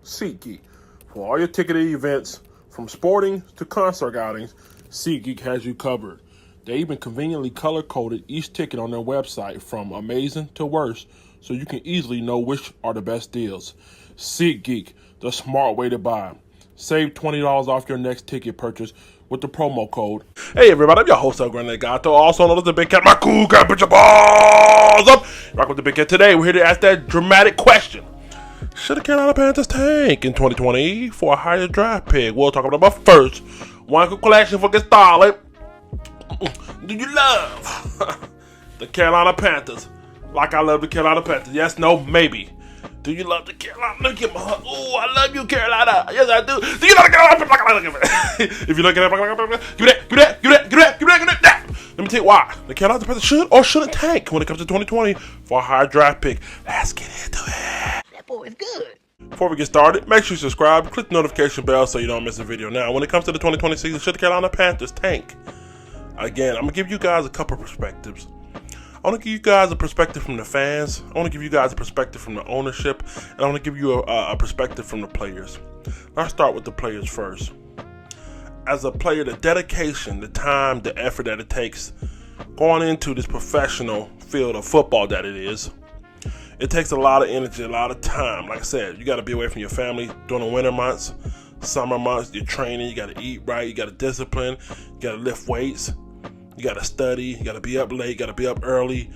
SeatGeek. For all your ticketed events, from sporting to concert outings, SeatGeek has you covered. They even conveniently color-coded each ticket on their website from amazing to worst, so you can easily know which are the best deals. SeatGeek, the smart way to buy. Save $20 off your next ticket purchase with the promo code. Hey everybody, I'm your host, El Gato, also known as the Big Cat. My cool cat, put your balls up. Rock with the Big Cat. Today, we're here to ask that dramatic question. Should the Carolina Panthers tank in 2020 for a higher draft pick? We'll talk about it, but first, one quick question for get started. Do you love the Carolina Panthers like I love the Carolina Panthers? Yes, no, maybe. Do you love the Carolina? Look at my hug. Ooh, I love you, Carolina. Yes, I do. Do you love the Carolina Panthers like I love it? If you look at it, give that. Let me tell you why. The Carolina Panthers should or shouldn't tank when it comes to 2020 for a higher draft pick. Let's get into it. That boy is good. Before we get started, make sure you subscribe, click the notification bell so you don't miss a video. Now, when it comes to the 2020 season, should the Carolina Panthers tank? Again, I'm going to give you guys a couple perspectives. I want to give you guys a perspective from the fans. I want to give you guys a perspective from the ownership. And I want to give you a perspective from the players. Let's start with the players first. As a player, the dedication, the time, the effort that it takes going into this professional field of football that it is, it takes a lot of energy, a lot of time. Like I said, you got to be away from your family during the winter months, summer months, you're training, you got to eat right, you got to discipline, you got to lift weights. You got to study, you got to be up late, you got to be up early.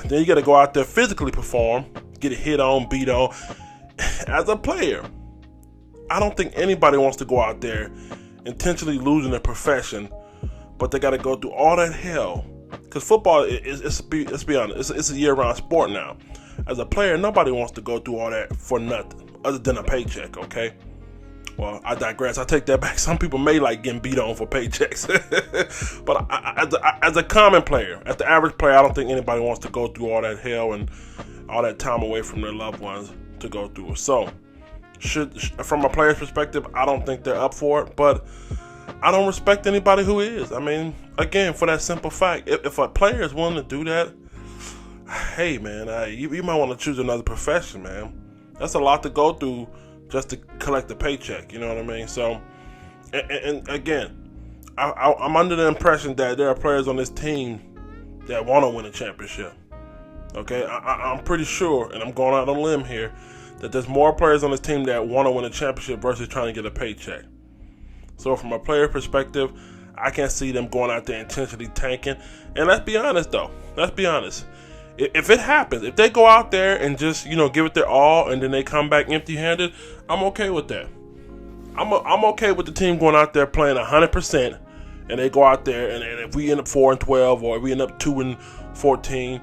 Then you got to go out there physically perform, get a hit on, beat on. As a player, I don't think anybody wants to go out there intentionally losing their profession, but they got to go through all that hell. Because football, let's be honest, it's a year-round sport now. As a player, nobody wants to go through all that for nothing other than a paycheck, okay? Well, I digress. I take that back. Some people may like getting beat on for paychecks. But as a common player, as the average player, I don't think anybody wants to go through all that hell and all that time away from their loved ones to go through. So, from a player's perspective, I don't think they're up for it. But I don't respect anybody who is. I mean, again, for that simple fact, if a player is willing to do that, hey, man, you might want to choose another profession, man. That's a lot to go through just to collect a paycheck, you know what I mean? So, and again, I'm under the impression that there are players on this team that want to win a championship. Okay, I'm pretty sure, and I'm going out on a limb here, that there's more players on this team that want to win a championship versus trying to get a paycheck. So from a player perspective, I can't see them going out there intentionally tanking. And let's be honest, though. Let's be honest. If it happens, if they go out there and just, give it their all and then they come back empty-handed, I'm okay with that. I'm okay with the team going out there playing 100% and they go out there and if we end up 4-12 or if we end up 2-14,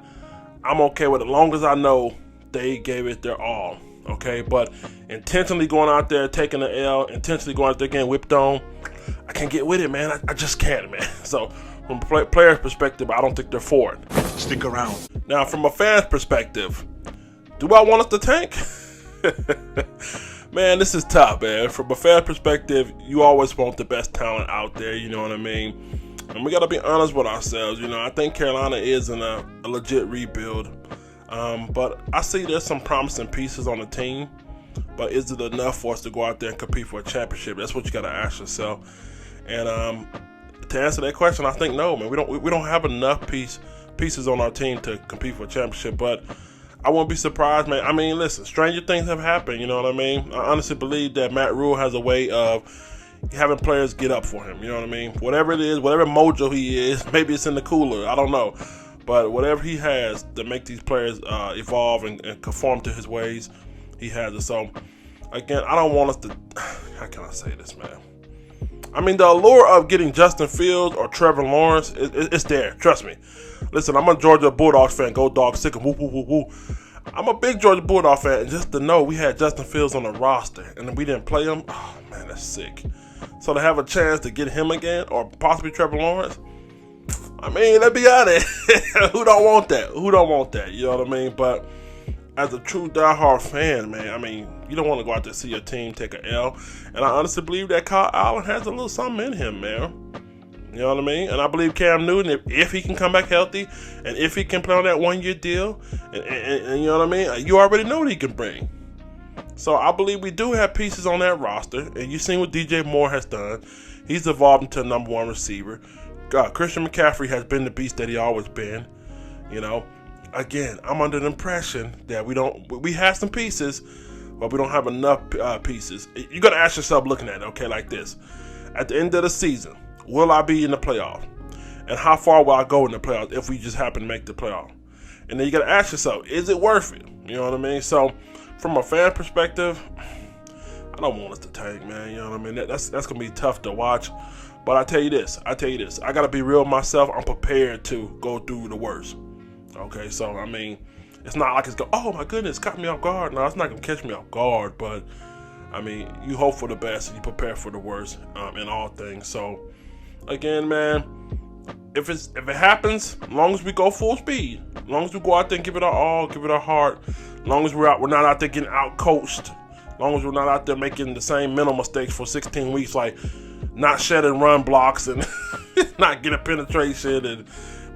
I'm okay with it as long as I know they gave it their all, okay? But intentionally going out there, taking the L, intentionally going out there getting whipped on, I can't get with it, man. I just can't, man. So from a player's perspective, I don't think they're for it. Stick around. Now, from a fan's perspective, do I want us to tank? Man, this is tough, man. From a fan perspective, you always want the best talent out there, you know what I mean? And we got to be honest with ourselves, I think Carolina is in a legit rebuild. But I see there's some promising pieces on the team. But is it enough for us to go out there and compete for a championship? That's what you got to ask yourself. And to answer that question, I think no, man. We don't have enough pieces on our team to compete for a championship, but I won't be surprised, man. I mean, listen, stranger things have happened, you know what I mean? I honestly believe that Matt Rule has a way of having players get up for him, you know what I mean? Whatever it is, whatever mojo he is, maybe it's in the cooler, I don't know. But whatever he has to make these players evolve and conform to his ways, he has it. So, again, I don't want us to, how can I say this, man? I mean, the allure of getting Justin Fields or Trevor Lawrence, it's there, trust me. Listen, I'm a Georgia Bulldogs fan. Go Dogs, sick of woo, woo, woo, woo. I'm a big Georgia Bulldogs fan, and just to know we had Justin Fields on the roster, and we didn't play him, oh, man, that's sick. So to have a chance to get him again, or possibly Trevor Lawrence, I mean, let's be honest. Who don't want that? Who don't want that? You know what I mean? But as a true diehard fan, man, I mean, you don't want to go out there and see your team take an L. And I honestly believe that Kyle Allen has a little something in him, man. You know what I mean? And I believe Cam Newton, if he can come back healthy, and if he can play on that one-year deal, and you know what I mean? You already know what he can bring. So I believe we do have pieces on that roster, and you've seen what DJ Moore has done. He's evolved into a number one receiver. Christian McCaffrey has been the beast that he always been. You know, again, I'm under the impression that we have some pieces, but we don't have enough pieces. You got to ask yourself, looking at it, okay, like this. At the end of the season, will I be in the playoffs? And how far will I go in the playoffs if we just happen to make the playoffs? And then you got to ask yourself, is it worth it? You know what I mean? So, from a fan perspective, I don't want us to tank, man. You know what I mean? That's going to be tough to watch. But I tell you this. I got to be real with myself. I'm prepared to go through the worst. Okay, so, I mean, it's not like oh, my goodness, caught me off guard. No, it's not going to catch me off guard. But, I mean, you hope for the best and you prepare for the worst in all things. So, again, man, if it happens, as long as we go full speed, as long as we go out there and give it our all, give it our heart, as long as we're not out there getting out-coached, as long as we're not out there making the same mental mistakes for 16 weeks, like not shedding run blocks and not getting penetration and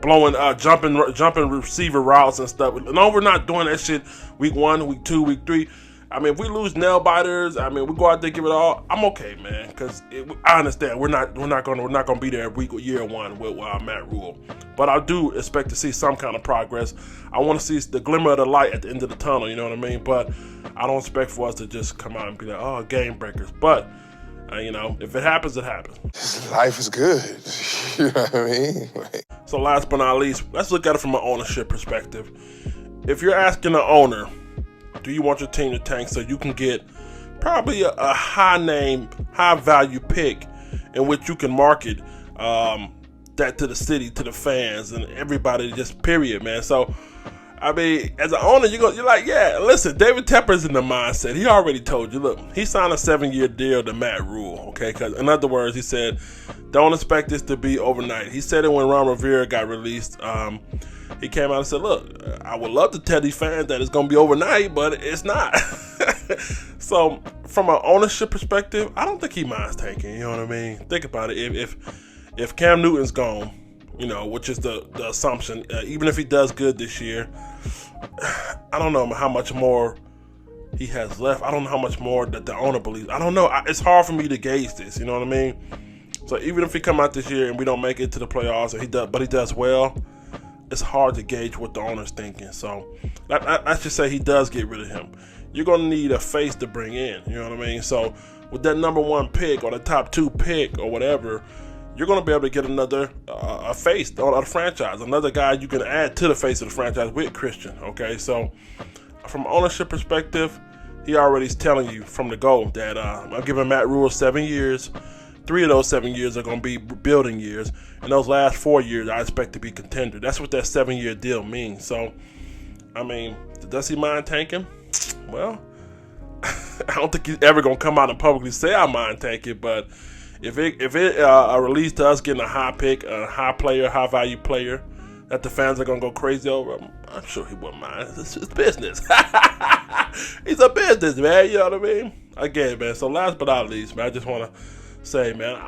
blowing, jumping receiver routes and stuff. As long as we're not doing that shit week 1, week 2, week 3, I mean, if we lose nail biters, I mean, we go out there, give it all. I'm okay, man, because I understand we're not gonna be there year 1 with Matt Rule, but I do expect to see some kind of progress. I want to see the glimmer of the light at the end of the tunnel. You know what I mean? But I don't expect for us to just come out and be like, oh, game breakers. But you know, if it happens, it happens. Life is good. You know what I mean? So last but not least, let's look at it from an ownership perspective. If you're asking the owner, do you want your team to tank so you can get probably a high-name, high-value pick in which you can market that to the city, to the fans, and everybody, just period, man. So, I mean, as an owner, you're like, yeah, listen, David Tepper's in the mindset. He already told you, look, he signed a 7-year deal to Matt Rule, okay? Because in other words, he said, don't expect this to be overnight. He said it when Ron Rivera got released. He came out and said, look, I would love to tell these fans that it's going to be overnight, but it's not. So, from an ownership perspective, I don't think he minds tanking, you know what I mean? Think about it. If Cam Newton's gone, you know, which is the assumption, even if he does good this year, I don't know how much more he has left. I don't know how much more that the owner believes. I don't know. It's hard for me to gauge this, you know what I mean? So, even if he come out this year and we don't make it to the playoffs, but he does well, it's hard to gauge what the owner's thinking. So, let's just say he does get rid of him. You're going to need a face to bring in, you know what I mean? So, with that number 1 pick or the top 2 pick or whatever, you're going to be able to get another a face of the franchise, another guy you can add to the face of the franchise with Christian, okay? So, from ownership perspective, he already is telling you from the go that I'm giving Matt Rule 7 years. 3 of those 7 years are going to be building years. And those last 4 years, I expect to be contender. That's what that 7-year deal means. So, I mean, does he mind tanking? Well, I don't think he's ever going to come out and publicly say I mind tanking. But if a release to us getting a high pick, a high player, high value player that the fans are going to go crazy over, I'm sure he wouldn't mind. It's business. He's a business, man. You know what I mean? Again, man. So last but not least, man, I just want to say, man,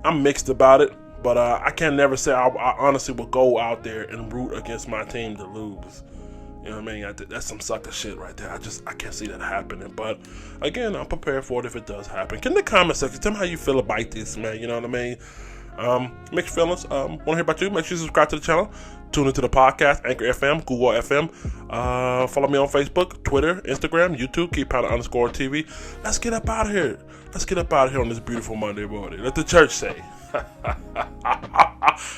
I'm mixed about it, but I can never say I honestly will go out there and root against my team to lose. You know what I mean? That's some sucker shit right there. I can't see that happening. But again, I'm prepared for it if it does happen. Get in the comment section. Tell me how you feel about this, man. You know what I mean? Mixed feelings. Want to hear about you? Make sure you subscribe to the channel. Tune into the podcast, Anchor FM, Google FM. Follow me on Facebook, Twitter, Instagram, YouTube, KeepPowder_TV. Let's get up out of here. Let's get up out of here on this beautiful Monday morning. Let the church say.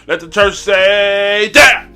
Let the church say, damn!